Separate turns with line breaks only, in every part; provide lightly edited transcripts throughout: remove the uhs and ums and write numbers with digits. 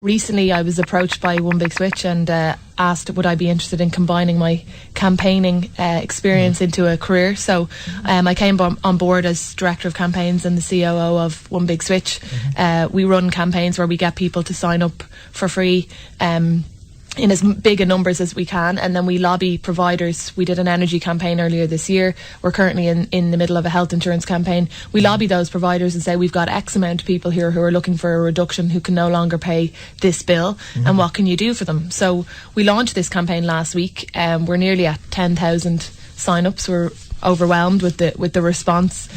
Recently, I was approached by One Big Switch and asked would I be interested in combining my campaigning experience into a career. So I came on board as Director of Campaigns and the COO of One Big Switch. We run campaigns where we get people to sign up for free in as big a numbers as we can, and then we lobby providers. We did an energy campaign earlier this year. We're currently in the middle of a health insurance campaign. We lobby those providers and say we've got X amount of people here who are looking for a reduction, who can no longer pay this bill, and what can you do for them? So we launched this campaign last week. We're nearly at 10,000 sign-ups. We're overwhelmed with the response.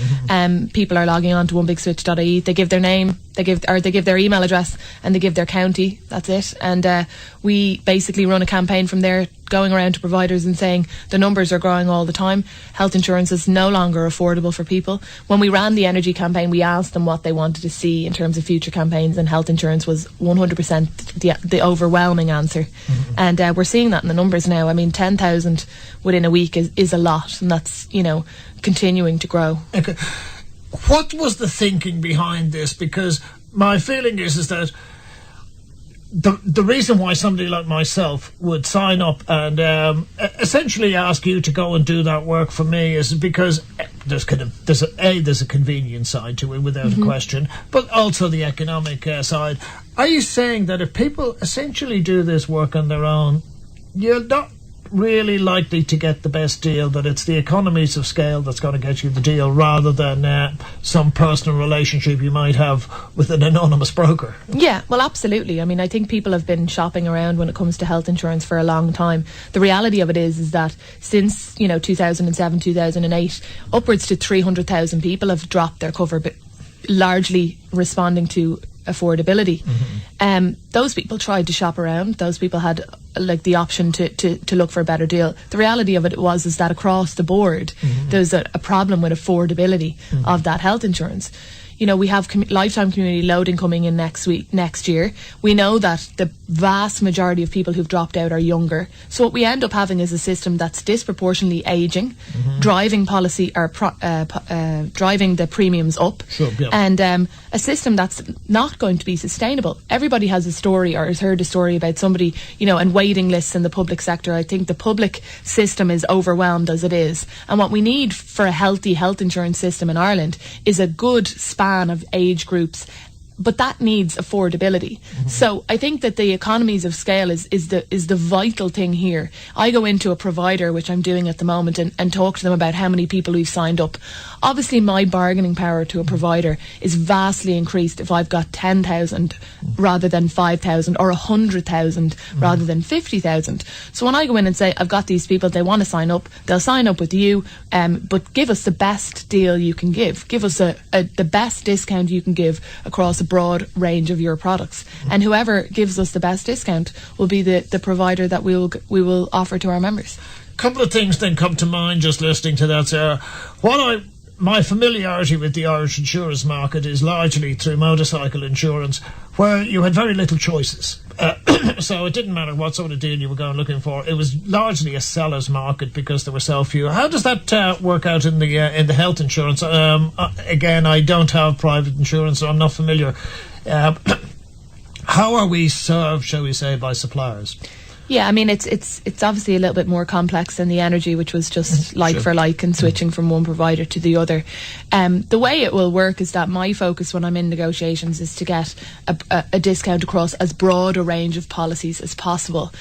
People are logging on to onebigswitch.ie. They give their name, they give their email address, and they give their county. That's it. And we basically run a campaign from there, going around to providers and saying the numbers are growing all the time. Health insurance is no longer affordable for people. When we ran the energy campaign, we asked them what they wanted to see in terms of future campaigns, and health insurance was 100% the overwhelming answer. And we're seeing that in the numbers now. I mean, 10,000 within a week is a lot, and that's, continuing to grow.
Okay. What was the thinking behind this? Because my feeling is that the reason why somebody like myself would sign up and essentially ask you to go and do that work for me is because there's a convenience side to it without a question, but also the economic side. Are you saying that if people essentially do this work on their own, you're not really likely to get the best deal, that it's the economies of scale that's going to get you the deal rather than some personal relationship you might have with an anonymous broker?
Yeah, well, absolutely. I mean, I think people have been shopping around when it comes to health insurance for a long time. The reality of it is that since 2007, 2008, upwards to 300,000 people have dropped their cover, but largely responding to affordability. Those people tried to shop around. Those people had the option to look for a better deal. The reality of it is that across the board there's a problem with affordability of that health insurance. We have lifetime community loading coming in next year. We know that the vast majority of people who've dropped out are younger. So what we end up having is a system that's disproportionately aging, driving policy or driving the premiums up, and a system that's not going to be sustainable. Everybody has a story or has heard a story about somebody, and waiting lists in the public sector. I think the public system is overwhelmed as it is. And what we need for a healthy health insurance system in Ireland is a good span of age groups, but that needs affordability. So I think that the economies of scale is the vital thing here. I go into a provider, which I'm doing at the moment, and talk to them about how many people we've signed up. Obviously my bargaining power to a provider is vastly increased if I've got 10,000 rather than 5,000, or 100,000 rather than 50,000. So when I go in and say I've got these people, they want to sign up, they'll sign up with you, but give us the best deal you can give us the best discount you can give across a broad range of your products, and whoever gives us the best discount will be the provider that we will offer to our members.
A couple of things then come to mind just listening to that, Sarah. My familiarity with the Irish insurance market is largely through motorcycle insurance, where you had very little choices. So it didn't matter what sort of deal you were going looking for. It was largely a seller's market because there were so few. How does that work out in the health insurance? Again, I don't have private insurance, so I'm not familiar. How are we served, shall we say, by suppliers?
Yeah, I mean, it's obviously a little bit more complex than the energy, which was just like for like and switching from one provider to the other. The way it will work is that my focus when I'm in negotiations is to get a discount across as broad a range of policies as possible,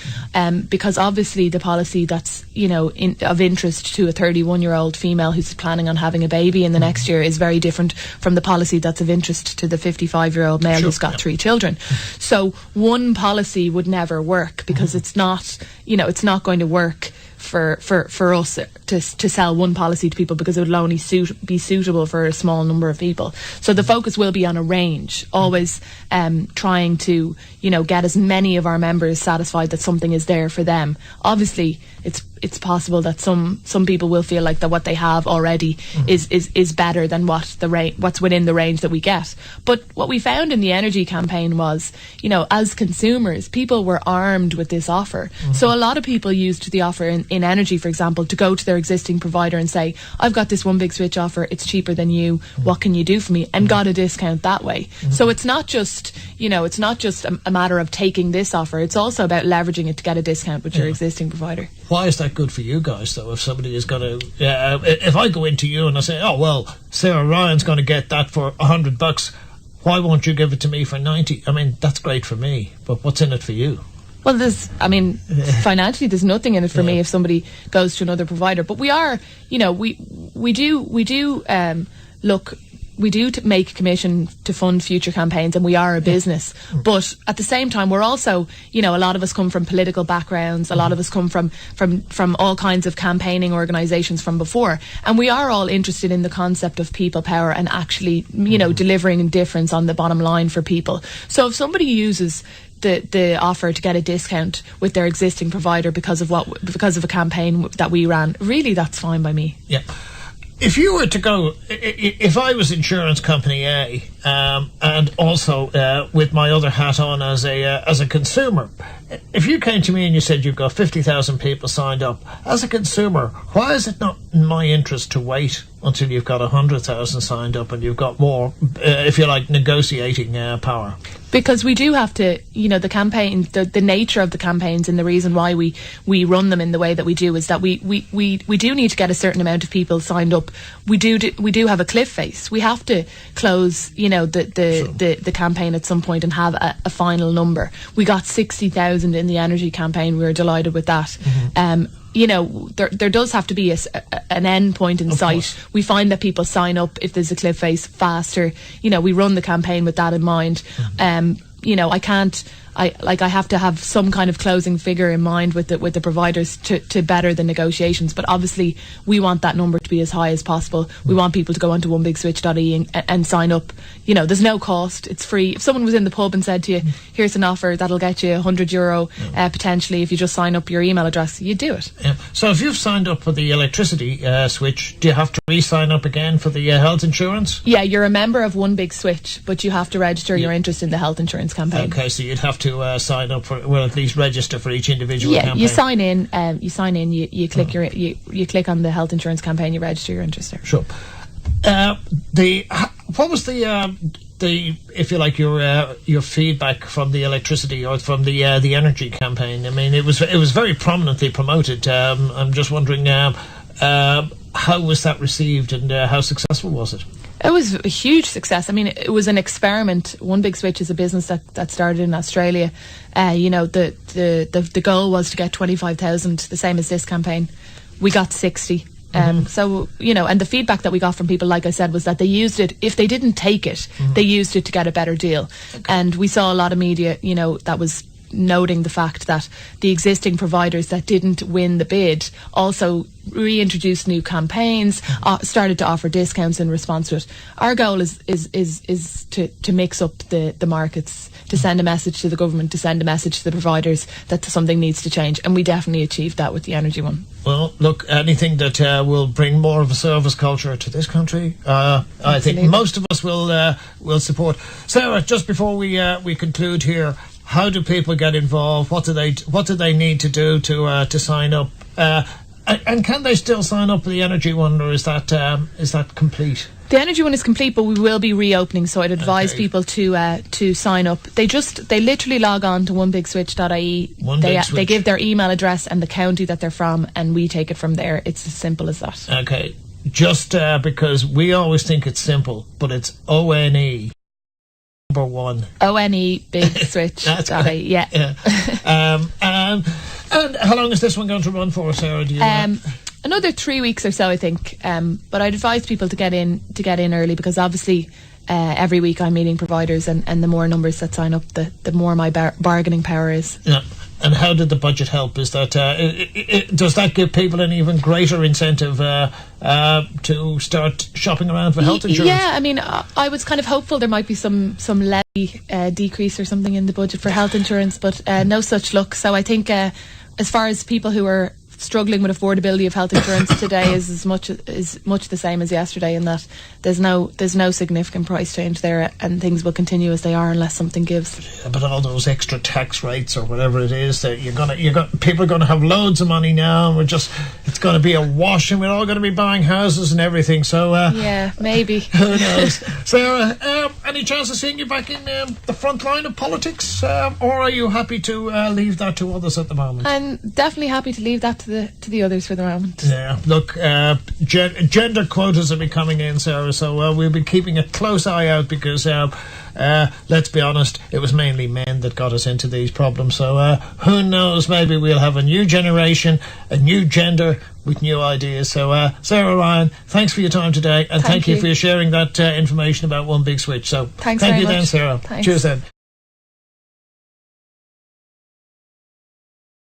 because obviously the policy that's of interest to a 31-year-old female who's planning on having a baby in the next year is very different from the policy that's of interest to the 55-year-old male who's got 3 children. So one policy would never work because it's not going to work for us to sell one policy to people, because it would only be suitable for a small number of people. So the focus will be on a range, always trying to get as many of our members satisfied that something is there for them. Obviously it's possible that some people will feel like that what they have already is better than what's within the range that we get. But what we found in the energy campaign was, as consumers, people were armed with this offer. So a lot of people used the offer in in energy, for example, to go to their existing provider and say, I've got this one big switch offer, it's cheaper than you, what can you do for me, and got a discount that way. So it's not just, it's not just a matter of taking this offer, it's also about leveraging it to get a discount with your existing provider.
Why is that good for you guys, though? If somebody is going to, if I go into you and I say, oh well, Sarah Ryan's going to get that for $100, why won't you give it to me for 90? I mean, that's great for me, but what's in it for you?
Well, financially, there's nothing in it for me if somebody goes to another provider. But we are, we do make commission to fund future campaigns, and we are a business. But at the same time, we're also, a lot of us come from political backgrounds. A lot of us come from all kinds of campaigning organisations from before, and we are all interested in the concept of people power and actually, delivering a difference on the bottom line for people. So if somebody uses the offer to get a discount with their existing provider because of a campaign that we ran, really, that's fine by me.
Yeah. If you were to go, if I was insurance company A, and also with my other hat on as a consumer, if you came to me and you said you've got 50,000 people signed up, as a consumer, why is it not in my interest to wait until you've got 100,000 signed up and you've got more, if you like, negotiating power?
Because we do have to, the campaign, the nature of the campaigns and the reason why we run them in the way that we do is that we do need to get a certain amount of people signed up. We do have a cliff face. We have to close, the campaign at some point and have a final number. We got 60,000 in the energy campaign. We were delighted with that. There does have to be an end point in sight. We find that people sign up if there's a cliff face faster. We run the campaign with that in mind. I have to have some kind of closing figure in mind with the providers to better the negotiations. But obviously, we want that number to be as high as possible. We want people to go onto onebigswitch.ie and sign up. There's no cost. It's free. If someone was in the pub and said to you, here's an offer that'll get you €100 potentially if you just sign up your email address, you do it.
Yeah. So if you've signed up for the electricity switch, do you have to re-sign up again for the health insurance?
Yeah, you're a member of One Big Switch, but you have to register your interest in the health insurance campaign.
Okay, so you'd have to sign up for, well, at least register for each individual campaign.
You sign in. You click you click on the health insurance campaign. You register your interest there.
Sure. What was the if you like your feedback from the electricity or from the energy campaign? I mean, it was very prominently promoted. I'm just wondering how was that received and how successful was it?
It was a huge success. I mean, it was an experiment. One Big Switch is a business that started in Australia. The goal was to get 25,000, the same as this campaign. We got 60. So, and the feedback that we got from people, like I said, was that they used it. If they didn't take it, they used it to get a better deal. Okay. And we saw a lot of media, that was noting the fact that the existing providers that didn't win the bid also reintroduced new campaigns, started to offer discounts in response to it. Our goal is to mix up the markets, to send a message to the government, to send a message to the providers that something needs to change, and we definitely achieved that with the energy one.
Well, look, anything that will bring more of a service culture to this country, I think most of us will support. Sarah, just before we conclude here, how do people get involved? What do they need to do to sign up? And can they still sign up for the energy one, or is that complete?
The energy one is complete, but we will be reopening, so I'd advise people to sign up. They literally log on to onebigswitch.ie. They give their email address and the county that they're from, and we take it from there. It's as simple as that.
Okay, just because we always think it's simple, but it's ONE. Number one.
ONE Big Switch.
That's great.
Yeah.
And how long is this one going to run for, Sarah? Do you know?
Another 3 weeks or so, I think. But I'd advise people to get in early, because obviously every week I'm meeting providers, and the more numbers that sign up, the more my bargaining power is. Yeah.
And how did the budget help? Is that does that give people an even greater incentive to start shopping around for health insurance?
Yeah, I mean, I was kind of hopeful there might be some levy decrease or something in the budget for health insurance, but no such luck. So I think as far as people who are struggling with affordability of health insurance today is much the same as yesterday, in that there's no significant price change there, and things will continue as they are unless something gives.
Yeah, but all those extra tax rates or whatever it is that people are going to have loads of money now, and it's going to be a wash, and we're all going to be buying houses and everything. So
yeah, maybe.
Who knows? Sarah, any chance of seeing you back in the front line of politics, or are you happy to leave that to others at the moment?
I'm definitely happy to leave that to the others for the moment.
Yeah, look, gender quotas are be coming in, Sarah, so we'll be keeping a close eye out, because let's be honest, it was mainly men that got us into these problems. So who knows, maybe we'll have a new generation, a new gender with new ideas. So Sarah Ryan, thanks for your time today, and thank you for sharing that information about One Big Switch. So
thank
you
very
then,
much.
Sarah.
Thanks.
Cheers then.